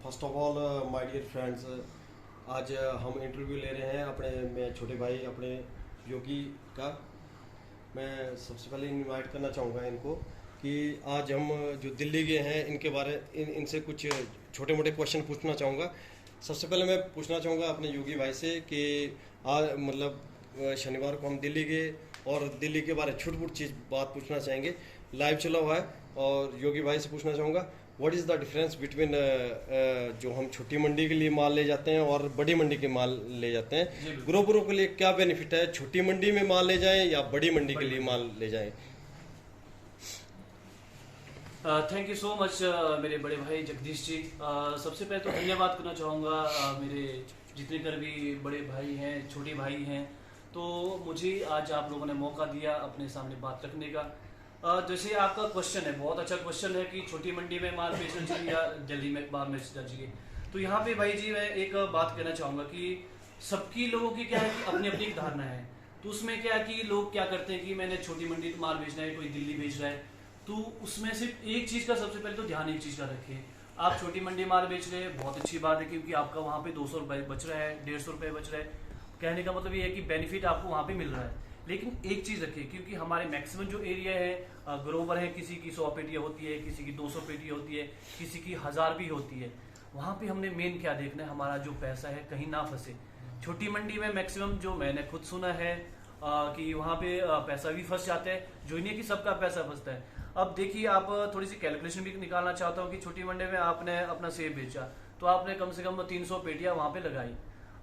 First of all my dear friends, आज हम interview ले रहे हैं अपने मैं छोटे भाई अपने योगी का। मैं सबसे पहले इनवाइट करना चाहूँगा इनको कि आज हम जो दिल्ली गए हैं इनके बारे इनसे कुछ छोटे मोटे क्वेश्चन पूछना चाहूँगा। सबसे पहले मैं पूछना चाहूँगा अपने योगी भाई से कि आज मतलब शनिवार को हम दिल्ली गए और दिल्ली के बारे छुट पुट चीज़ बात पूछना चाहेंगे। लाइव चला हुआ है और योगी भाई से पूछना चाहूँगा what is the difference between जो हम छोटी मंडी के लिए माल ले जाते हैं और बड़ी मंडी के माल ले जाते हैं। ग्रोवरों के लिए क्या बेनिफिट है, छोटी मंडी में माल ले जाएं या बड़ी मंडी के लिए माल ले जाएं? थैंक यू सो मच मेरे बड़े भाई जगदीश जी। सबसे पहले तो धन्यवाद करना चाहूँगा मेरे जितने कर भी बड़े भाई हैं, छोटे भाई हैं, तो मुझे आज आप लोगों ने मौका दिया अपने सामने बात रखने का। जैसे आपका क्वेश्चन है, बहुत अच्छा क्वेश्चन है कि छोटी मंडी में माल बेचना चाहिए या दिल्ली में माल बेचना चाहिए। तो यहाँ पे भाई जी मैं एक बात कहना चाहूँगा कि सबकी लोगों की क्या है कि अपनी अपनी धारणा है। तो उसमें क्या है कि लोग क्या करते हैं कि मैंने छोटी मंडी में माल बेचना है, कोई दिल्ली बेच रहा है, तो उसमें सिर्फ एक चीज़ का सबसे पहले तो ध्यान एक चीज़ का रखें। आप छोटी मंडी माल बेच रहे हैं, बहुत अच्छी बात है, क्योंकि आपका वहाँ पे 200 रुपये बच रहा है, 150 रुपये बच रहा है। कहने का मतलब ये है कि बेनिफिट आपको वहाँ पे मिल रहा है। लेकिन एक चीज़ रखिए, क्योंकि हमारे मैक्सिमम जो एरिया है ग्रोवर है, किसी की 100 पेटियाँ होती है, किसी की 200 पेटियाँ होती है, किसी की 1000 भी होती है। वहाँ पे हमने मेन क्या देखना है, हमारा जो पैसा है कहीं ना फंसे। छोटी मंडी में मैक्सिमम जो मैंने खुद सुना है कि वहाँ पे पैसा भी फंस जाता है, जो नहीं है कि सबका पैसा फंसता है। अब देखिए, आप थोड़ी सी कैलकुलेशन भी निकालना चाहता हूँ कि छोटी मंडी में आपने अपना सेब बेचा तो आपने कम से कम 300 पेटियाँ वहाँ पे लगाई।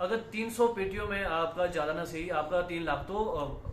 अगर 300 पेटियों में आपका ज़्यादा ना सही आपका 3 लाख तो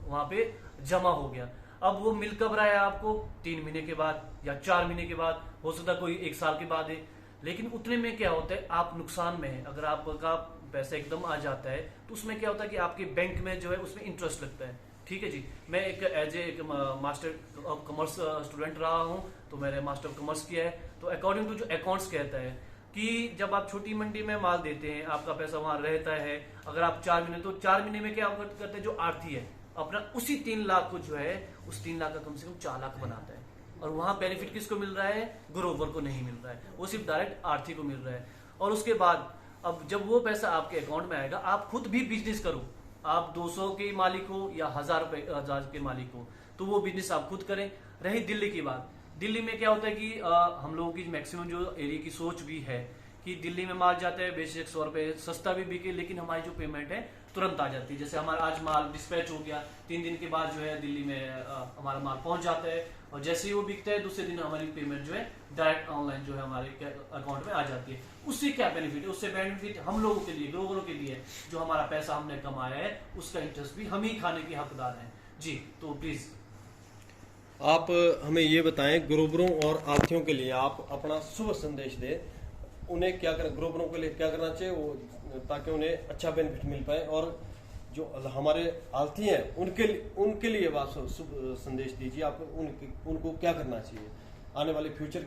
वहाँ पे जमा हो गया। अब वो मिल कब रहा है आपको? 3 महीने के बाद या 4 महीने के बाद, हो सकता है कोई 1 साल के बाद है। लेकिन उतने में क्या होता है, आप नुकसान में है। अगर आपका पैसा एकदम आ जाता है तो उसमें क्या होता है कि आपके बैंक में जो है उसमें इंटरेस्ट लगता है। ठीक है जी, मैं एक as a master of commerce student रहा हूँ, तो मैंने मास्टर ऑफ कॉमर्स किया है। तो अकॉर्डिंग टू जो अकाउंट्स कहता है कि जब आप छोटी मंडी में माल देते हैं, आपका पैसा वहां रहता है। अगर आप 4 महीने, तो 4 महीने में क्या करते हैं, जो आर्थी है अपना उसी 3 लाख को जो है उस 3 लाख का कम से कम 4 लाख बनाता है। और वहां बेनिफिट किसको मिल रहा है? ग्रोवर को नहीं मिल रहा है, वो सिर्फ डायरेक्ट आर्थी को मिल रहा है। और उसके बाद अब जब वो पैसा आपके अकाउंट में आएगा, आप खुद भी बिजनेस करो, आप 200 के मालिक हो या 1000 के मालिक हो, तो वो बिजनेस आप खुद करें। रही दिल्ली की बात, दिल्ली में क्या होता है कि हम लोगों की मैक्सिमम जो एरिया की सोच भी है कि दिल्ली में माल जाता है, बेशक 100 रुपये सस्ता भी बिके, लेकिन हमारी जो पेमेंट है तुरंत आ जाती है। जैसे हमारा आज माल डिस्पैच हो गया, 3 दिन के बाद जो है दिल्ली में हमारा माल पहुंच जाता है, और जैसे ही वो बिकता है दूसरे दिन हमारी पेमेंट जो है डायरेक्ट ऑनलाइन जो है हमारे अकाउंट में आ जाती है। उससे क्या बेनिफिट है? उससे बेनिफिट हम लोगों के लिए, ग्रोवरों के लिए, जो हमारा पैसा हमने कमाया है उसका इंटरेस्ट भी हम ही खाने के हकदार हैं जी। तो प्लीज आप हमें ये बताएं, ग्रोवरों और आर्थियों के लिए आप अपना शुभ संदेश दें। उन्हें क्या कर ग्रोवरों के लिए क्या करना चाहिए वो, ताकि उन्हें अच्छा बेनिफिट मिल पाए, और जो हमारे आलती हैं उनके लिए आप शुभ संदेश दीजिए। आप उनको क्या करना चाहिए, आने वाले फ्यूचर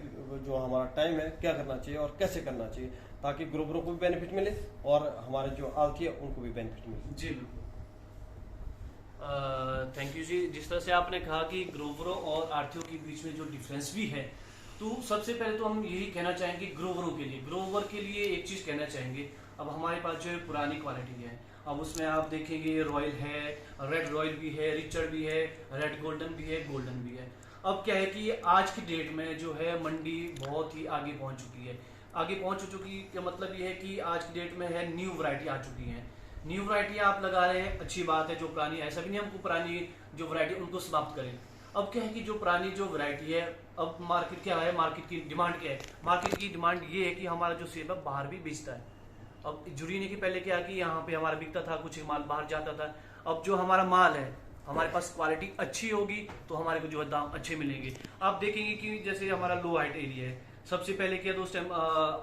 जो हमारा टाइम है क्या करना चाहिए और कैसे करना चाहिए, ताकि ग्रोवरों को भी बेनिफिट मिले और हमारे जो आलती है उनको भी बेनिफिट मिले। जी बिल्कुल, थैंक यू जी। जिस तरह से आपने कहा कि ग्रोवरों और आर्थियों के बीच में जो डिफरेंस भी है, तो सबसे पहले तो हम यही कहना चाहेंगे ग्रोवरों के लिए, ग्रोवर के लिए एक चीज़ कहना चाहेंगे। अब हमारे पास जो है पुरानी क्वालिटी है, अब उसमें आप देखेंगे रॉयल है, रेड रॉयल भी है, रिचर्ड भी है, रेड गोल्डन भी है, गोल्डन भी है। अब क्या है कि आज की डेट में जो है मंडी बहुत ही आगे पहुंच चुकी है। आगे पहुंच चुकी का मतलब ये है कि आज की डेट में है न्यू वैरायटी आ चुकी है। न्यू वैरायटी आप लगा रहे हैं, अच्छी बात है। जो पुरानी, ऐसा भी नहीं हमको पुरानी जो वैरायटी उनको समाप्त करें। अब क्या है कि जो पुरानी जो वैरायटी है, अब मार्केट क्या है, मार्केट की डिमांड क्या है? मार्केट की डिमांड ये है कि हमारा जो सेब है बाहर भी बेचता है। अब जरूरी नहीं कि पहले क्या कि यहाँ पे हमारा बिकता था, कुछ माल बाहर जाता था। अब जो हमारा माल है, हमारे पास क्वालिटी अच्छी होगी तो हमारे को जो है दाम अच्छे मिलेंगे। आप देखेंगे कि जैसे हमारा लो हाइट एरिया है, सबसे पहले क्या, तो उस टाइम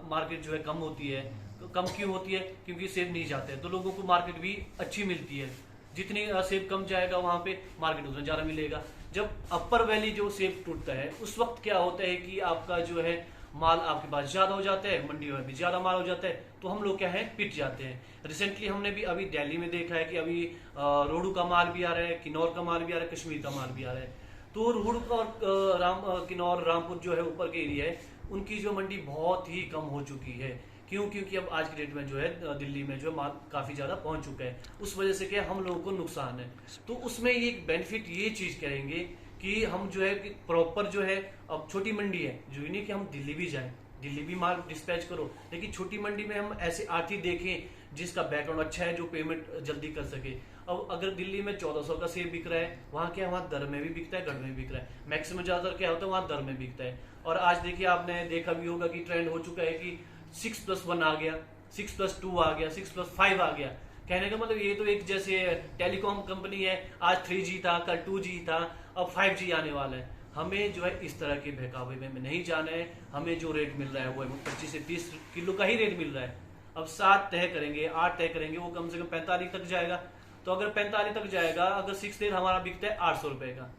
मार्केट जो है कम होती है। तो कम क्यों होती है? क्योंकि सेब नहीं जाते हैं, तो लोगों को मार्केट भी अच्छी मिलती है। जितनी सेब कम जाएगा वहाँ पे मार्केट उतना ज़्यादा मिलेगा। जब अपर वैली जो सेब टूटता है, उस वक्त क्या होता है कि आपका जो है माल आपके पास ज़्यादा हो जाता है, मंडियों में भी ज़्यादा माल हो जाता है, तो हम लोग क्या है पिट जाते हैं। रिसेंटली हमने भी अभी दिल्ली में देखा है कि अभी रोडू का माल भी आ रहा है, किन्नौर का माल भी आ रहा है, कश्मीर का माल भी आ रहा है। तो रोडू का और किन्नौर रामपुर जो है ऊपर के एरिया है, उनकी जो मंडी बहुत ही कम हो चुकी है। क्यों? क्योंकि अब आज की डेट में जो है दिल्ली में जो है माल काफ़ी ज़्यादा पहुंच चुका है, उस वजह से क्या हम लोगों को नुकसान है। तो उसमें ये बेनिफिट ये चीज़ करेंगे कि हम जो है प्रॉपर जो है, अब छोटी मंडी है, जो नहीं कि हम दिल्ली भी जाएं, दिल्ली भी माल डिस्पैच करो, लेकिन छोटी मंडी में हम ऐसे आरती देखें जिसका बैकग्राउंड अच्छा है, जो पेमेंट जल्दी कर सके। अब अगर दिल्ली में 1400 का सेब बिक रहा है, वहाँ क्या, वहाँ दर में भी बिकता है, गढ़ में भी बिक रहा है, मैक्सिमम ज़्यादातर क्या होता है वहाँ दर में बिकता है। और आज देखिए, आपने देखा भी होगा कि ट्रेंड हो चुका है कि 6+1 आ गया, 6+2 आ गया, 6+5 आ गया। कहने का मतलब ये तो एक जैसे टेलीकॉम कंपनी है, आज 3G था, कल 2G था, अब 5G आने वाला है। हमें जो है इस तरह के बहकावे में नहीं जाना है। हमें जो रेट मिल रहा है वो 25 से 30 किलो का ही रेट मिल रहा है। अब 7 तय करेंगे, 8 तय करेंगे, वो कम से कम 45 तक जाएगा। तो अगर 45 तक जाएगा, अगर 6 रेट हमारा बिकता है 800 रुपए का,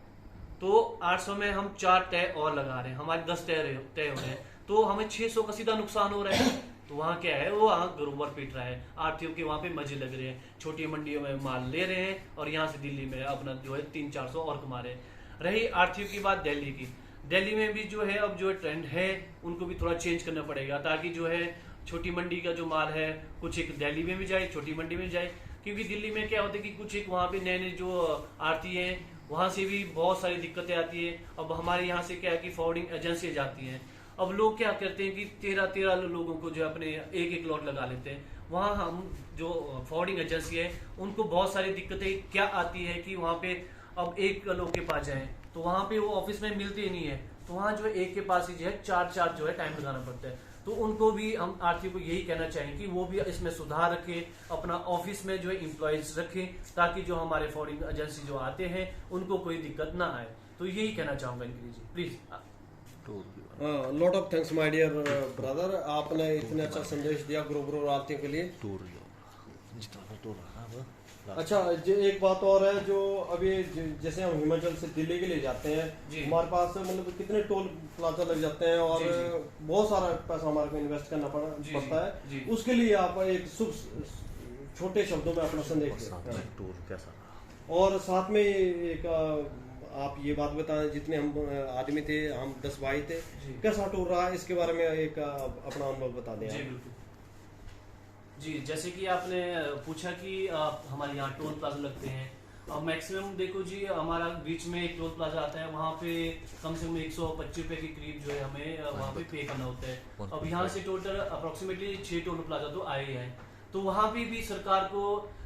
तो 800 में हम 4 तय और लगा रहे हैं, हमारे 10 तय हो रहे हैं, तो हमें 600 का सीधा नुकसान हो रहा है। तो वहाँ क्या है, वो वहाँ गोबर पीट रहा है, आरतीयों के वहाँ पे मजे लग रहे हैं, छोटी मंडियों में माल ले रहे हैं और यहाँ से दिल्ली में अपना जो है 300-400 और कमा रहे हैं। रही आरतीयों की बात दिल्ली की, दिल्ली में भी जो है अब जो ट्रेंड है उनको भी थोड़ा चेंज करना पड़ेगा, ताकि जो है छोटी मंडी का जो माल है कुछ एक दिल्ली में भी जाए, छोटी मंडी में जाए। क्योंकि दिल्ली में क्या होता है कि कुछ एक वहाँ पे नए नए जो आरती हैं, वहाँ से भी बहुत सारी दिक्कतें आती है। अब हमारे यहाँ से क्या है कि फॉरवर्डिंग एजेंसी जाती हैं, अब लोग क्या करते हैं कि 13 लोगों को जो अपने एक लॉट लगा लेते हैं। वहाँ हम जो फॉरवर्डिंग एजेंसी है उनको बहुत सारी दिक्कतें क्या आती है कि वहाँ पे अब एक लोग के पास जाए तो वहाँ पे वो ऑफिस में मिलते ही नहीं है, तो वहाँ जो है एक के पास ही जो है 4 जो है टाइम लगाना पड़ता है। तो उनको भी हम आरती को यही कहना चाहेंगे कि वो भी इसमें सुधार रखें, अपना ऑफिस में जो है एम्प्लॉयज रखें, ताकि जो हमारे फॉरवर्डिंग एजेंसी जो आते हैं उनको कोई दिक्कत ना आए। तो यही कहना चाहूंगा इनके लिए, please. Lot of thanks my dear brother, आपने इतना अच्छा संदेश दिया ग्रोब्रो आरतियों के लिए। अच्छा, एक बात और है, जो अभी जैसे हम हिमाचल से दिल्ली के लिए जाते हैं, हमारे पास मतलब कितने टोल प्लाजा लग जाते हैं और बहुत सारा पैसा हमारे को इन्वेस्ट करना पड़ता है। उसके लिए आप एक छोटे शब्दों में अपना संदेश टूर कैसा, और साथ में एक आप ये बात बताएं, जितने हम आदमी थे, हम 10 भाई थे, कैसा टूर रहा, इसके बारे में एक अपना अनुभव बता दें। जी, जैसे कि आपने पूछा कि हमारे यहाँ टोल प्लाजा लगते हैं, मैक्सिमम देखो जी, हमारा बीच में एक टोल प्लाजा आता है, वहाँ पे कम से कम 125 रुपए के करीब जो है हमें वहाँ पे पे करना होता है। अब यहाँ से टोटल अप्रोक्सीमेटली 6 टोल प्लाजा तो आए हैं, तो वहाँ पे भी सरकार को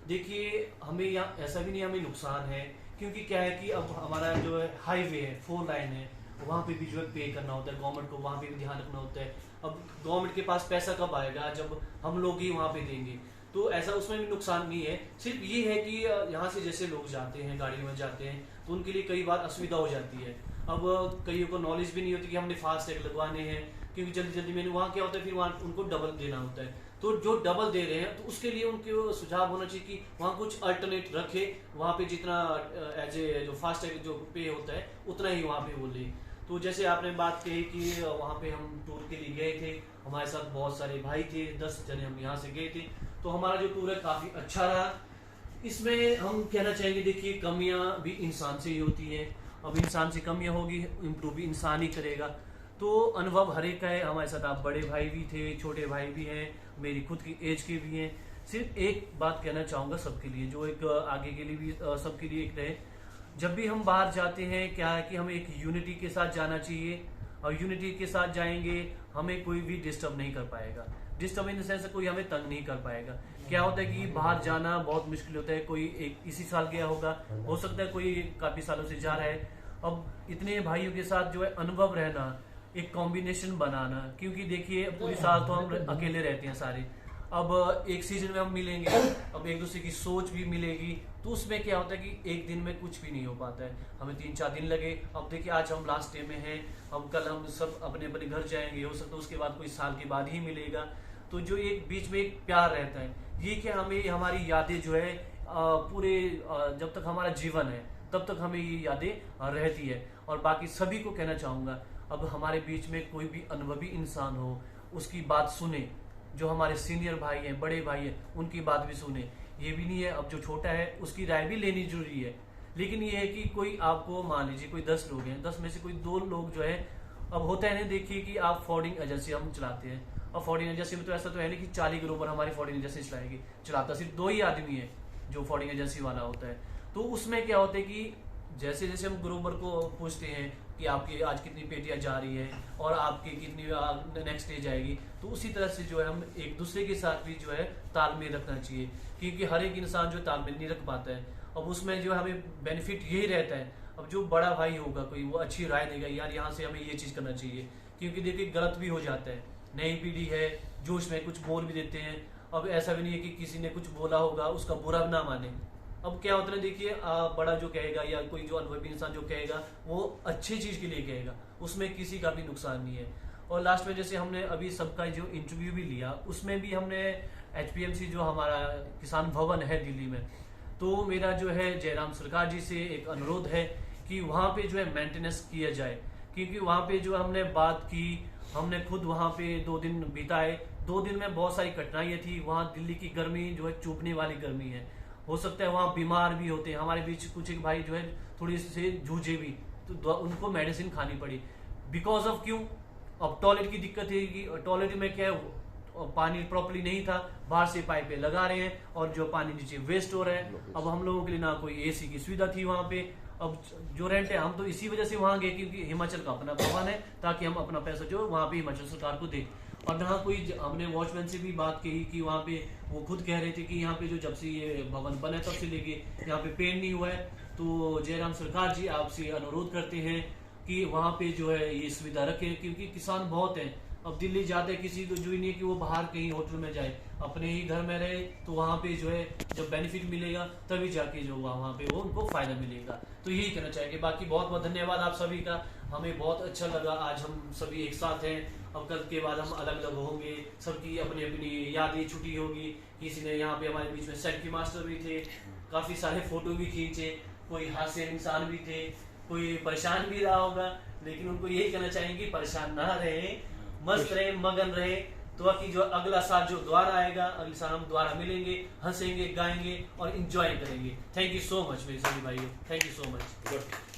देखिए, हमें यहाँ ऐसा भी नहीं हमें नुकसान है, क्योंकि क्या है कि अब हमारा जो है हाईवे है, 4 लाइन है, वहाँ पे भी जो है पे करना होता है गवर्नमेंट को, वहाँ पे भी ध्यान रखना होता है। अब गवर्नमेंट के पास पैसा कब आएगा, जब हम लोग ही वहाँ पे देंगे, तो ऐसा उसमें भी नुकसान नहीं है। सिर्फ ये है कि यहाँ से जैसे लोग जाते हैं, गाड़ियों में जाते हैं, तो उनके लिए कई बार असुविधा हो जाती है। अब कईयों को नॉलेज भी नहीं होती कि हमने फास्टैग लगवाने हैं, क्योंकि जल्दी जल्दी में वहाँ क्या होता है, फिर वहाँ उनको डबल देना होता है। तो जो डबल दे रहे हैं, तो उसके लिए उनके सुझाव होना चाहिए कि वहाँ कुछ अल्टरनेट रखे, वहाँ पे जितना एज ए जो फास्टैग जो पे होता है उतना ही वहाँ पे वो ले। तो जैसे आपने बात कही कि वहाँ पे हम टूर के लिए गए थे, हमारे साथ बहुत सारे भाई थे, 10 जने हम यहाँ से गए थे, तो हमारा जो टूर है काफ़ी अच्छा रहा। इसमें हम कहना चाहेंगे, देखिए कमियाँ भी इंसान से ही होती हैं, अब इंसान से कमियाँ होगी, इम्प्रूव भी इंसान ही करेगा। तो अनुभव हर एक का है, हमारे साथ आप बड़े भाई भी थे, छोटे भाई भी हैं, मेरी खुद की एज के भी हैं। सिर्फ एक बात कहना चाहूँगा सबके लिए, जो एक आगे के लिए भी सबके लिए एक रहे, जब भी हम बाहर जाते हैं, क्या है कि हमें एक यूनिटी के साथ जाना चाहिए, और यूनिटी के साथ जाएंगे हमें कोई भी डिस्टर्ब नहीं कर पाएगा। डिस्टर्ब इन द सेंस कोई हमें तंग नहीं कर पाएगा। क्या होता है कि बाहर जाना बहुत मुश्किल होता है, कोई एक इसी साल गया होगा, हो सकता है कोई काफी सालों से जा रहा है। अब इतने भाइयों के साथ जो है अनुभव रहना, एक कॉम्बिनेशन बनाना, क्योंकि देखिए पूरी साल तो हम अकेले रहते हैं सारे, अब एक सीजन में हम मिलेंगे, अब एक दूसरे की सोच भी मिलेगी, तो उसमें क्या होता है कि एक दिन में कुछ भी नहीं हो पाता है, हमें 3-4 दिन लगे। अब देखिए आज हम लास्ट डे में हैं, अब कल हम सब अपने अपने घर जाएंगे, हो सकता है उसके बाद कोई साल के बाद ही मिलेगा। तो जो एक बीच में एक प्यार रहता है, ये क्या हमें हमारी यादें जो है पूरे जब तक हमारा जीवन है तब तक हमें ये यादें रहती है। और बाकी सभी को कहना चाहूँगा, अब हमारे बीच में कोई भी अनुभवी इंसान हो, उसकी बात सुने, जो हमारे सीनियर भाई हैं, बड़े भाई हैं, उनकी बात भी सुने। ये भी नहीं है अब जो छोटा है उसकी राय भी लेनी जरूरी है, लेकिन ये है कि कोई आपको मान लीजिए कोई 10 लोग हैं, 10 में से कोई 2 लोग जो है, अब होता है ना, देखिए कि आप फॉरवर्डिंग एजेंसी हम चलाते हैं, और 14 एजेंसी में तो ऐसा तो है नहीं कि 40 ग्रोवर हमारी 14 एजेंसी चलाता, सिर्फ 2 ही आदमी है जो 14 एजेंसी वाला होता है। तो उसमें क्या होता है कि जैसे जैसे हम ग्रोवर को पूछते हैं कि आपकी आज कितनी पेटियां जा रही है और आपकी कितनी नेक्स्ट डे जाएगी, तो उसी तरह से जो है हम एक दूसरे के साथ भी जो है तालमेल रखना चाहिए, क्योंकि हर एक इंसान जो तालमेल नहीं रख पाता है। अब उसमें जो हमें बेनिफिट यही रहता है, अब जो बड़ा भाई होगा कोई, वो अच्छी राय देगा, यार यहाँ से हमें ये चीज़ करना चाहिए, क्योंकि देखिए गलत भी हो जाता है, नई पीढ़ी है, जोश में कुछ बोल भी देते हैं। अब ऐसा भी नहीं है कि किसी ने कुछ बोला होगा उसका बुरा ना माने। अब क्या होता है देखिए, बड़ा जो कहेगा या कोई जो अनुभवी इंसान जो कहेगा वो अच्छी चीज के लिए कहेगा, उसमें किसी का भी नुकसान नहीं है। और लास्ट में जैसे हमने अभी सबका जो इंटरव्यू भी लिया, उसमें भी हमने HPMC जो हमारा किसान भवन है दिल्ली में, तो मेरा जो है जयराम सरकार जी से एक अनुरोध है कि वहाँ पे जो है मेंटेनेंस किया जाए, क्योंकि वहाँ पे जो हमने बात की, हमने खुद वहाँ पे 2 दिन बिताए। 2 दिन में बहुत सारी कठिनाइयाँ थी। वहाँ दिल्ली की गर्मी जो है चुभने वाली गर्मी है, हो सकता है वहाँ बीमार भी होते हैं। हमारे बीच कुछ एक भाई जो है थोड़ी से जूझे भी, तो उनको मेडिसिन खानी पड़ी बिकॉज ऑफ क्यों, अब टॉयलेट की दिक्कत है कि टॉयलेट में क्या है, पानी प्रॉपर्ली नहीं था, बाहर से पाइपें लगा रहे हैं और जो पानी नीचे वेस्ट हो रहा है। अब हम लोगों के लिए ना कोई AC की सुविधा थी वहाँ पे। अब जो रेंट है, हम तो इसी वजह से वहाँ गए क्योंकि हिमाचल का अपना भवन है, ताकि हम अपना पैसा जो वहाँ पे हिमाचल सरकार को दें। और यहाँ कोई हमने वॉचमैन से भी बात की कि वहाँ पे वो खुद कह रहे थे कि यहाँ पे जो जब से ये भवन बना है तब से लेके यहाँ पे पेंट नहीं हुआ है। तो जयराम सरकार जी आपसे अनुरोध करते हैं कि वहाँ पे जो है ये सुविधा रखें, क्योंकि किसान बहुत हैं। अब दिल्ली जाते किसी को जो ही नहीं है कि वो बाहर कहीं होटल में जाए, अपने ही घर में रहे, तो वहाँ पे जो है जब बेनिफिट मिलेगा तभी जाके जो वहाँ पे वो उनको फायदा मिलेगा। तो यही कहना चाहेंगे। बाकी बहुत बहुत धन्यवाद आप सभी का, हमें बहुत अच्छा लगा आज हम सभी एक साथ हैं। अब कल के बाद हम अलग अलग होंगे, सबकी अपनी अपनी यादें छुट्टी होगी। किसी ने यहाँ पे हमारे बीच में सेल्फी मास्टर भी थे, काफी सारे फोटो भी खींचे, कोई हास्य इंसान भी थे, कोई परेशान भी रहा होगा, लेकिन उनको यही कहना चाहेंगे परेशान ना रहे, मस्त रहे, मगन रहे। तो कि जो अगला साल जो दोबारा आएगा, अगले साल हम दोबारा मिलेंगे, हंसेंगे, गाएंगे और इंजॉय करेंगे। थैंक यू सो मच मेरे सभी भाइयों, थैंक यू सो मच।